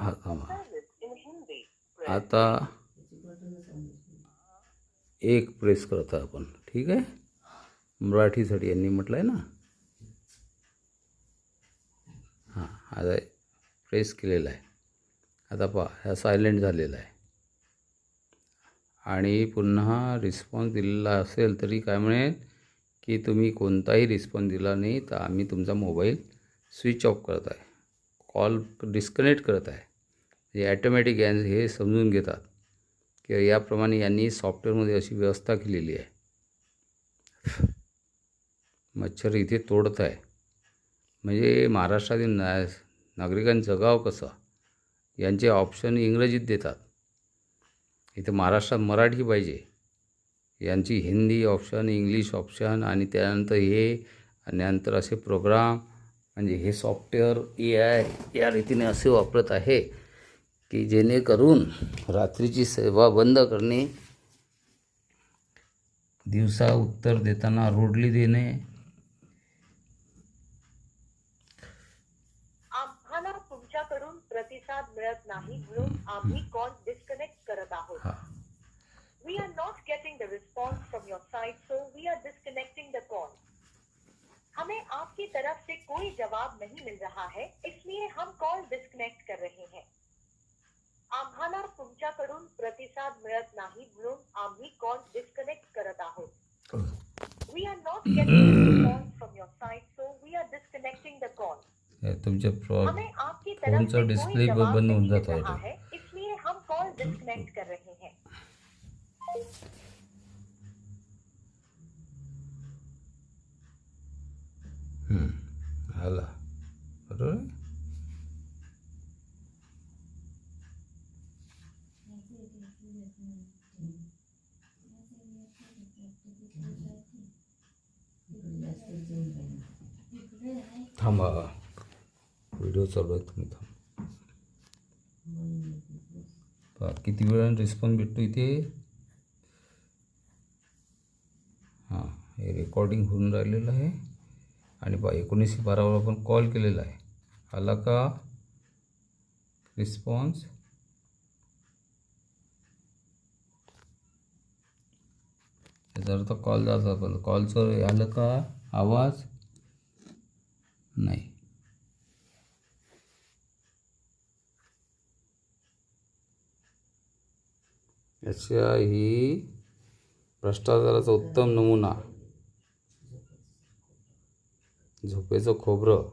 हा थांबा. आता एक प्रेस करतो आपण. ठीक आहे. मराठीसाठी यांनी म्हटलं आहे ना. हां आता प्रेस केलेला आहे. आता पहा ह्या सायलेंट झालेला आहे आणि पुन्हा रिस्पॉन्स दिलेला असेल तरी काय म्हणेल की तुम्ही कोणताही रिस्पॉन्स दिला नाही तर आम्ही तुमचा मोबाईल स्विच ऑफ करत आहे, कॉल डिस्कनेक्ट करत आहे. हे ॲटोमॅटिक हे समजून घेतात की याप्रमाणे यांनी सॉफ्टवेअरमध्ये अशी व्यवस्था केलेली आहे. मच्छर इथे तोडत आहे. म्हणजे महाराष्ट्रातील नागरिकांनी जगावं कसं यांचे ऑप्शन इंग्रजीत देतात. इथे महाराष्ट्रात मराठी पाहिजे, यांची हिंदी ऑप्शन, इंग्लिश ऑप्शन आणि त्यानंतर हे आणि नंतर असे प्रोग्राम. म्हणजे हे सॉफ्टवेअर AI या रीतीने असे वापरत आहे की जेणेकरून रात्रीची सेवा बंद करणे, दिवसा उत्तर देताना रोडली देणे, आम्हाला तुमच्याकडून प्रतिसाद मिळत नाही म्हणून आम्ही कॉल डिस्कनेक्ट करत आहोत. We are not getting the response from your side, so we are disconnecting the call. हमें आपकी तरफ से कोई जवाब नहीं मिल रहा है, इसलिए हम कॉल डिस्कनेक्ट कर रहे हैं. आम्हाला तुमच्याकडून प्रतिसाद मिळत नाही म्हणून आम्ही कॉल डिस्कनेक्ट करत आहोत. We are not getting the response from your side, so we are disconnecting the call. तुमच्या हमें आपकी तरफ से डिस्प्ले कोई जवाब बंद होऊन नहीं मिल जातो रहा है, इसलिए हम कॉल डिस्कनेक्ट कर रहे हैं. आला बरोबर. थांबा, व्हिडिओ चालू आहे, तुम्ही थांबा. पहा किती वेळाने रिस्पॉन्स भेटतो इथे. हां हे रेकॉर्डिंग होऊन राहिलेलं आहे आणि पहा 19:12 आपण कॉल केलेला आहे. आला का रिस्पॉन्स. याचा अर्थ कॉल जाता, पण कॉलचं आलं का आवाज नाही. याचा ही भ्रष्टाचाराचा उत्तम नमुना. झोपेचं खोबरं.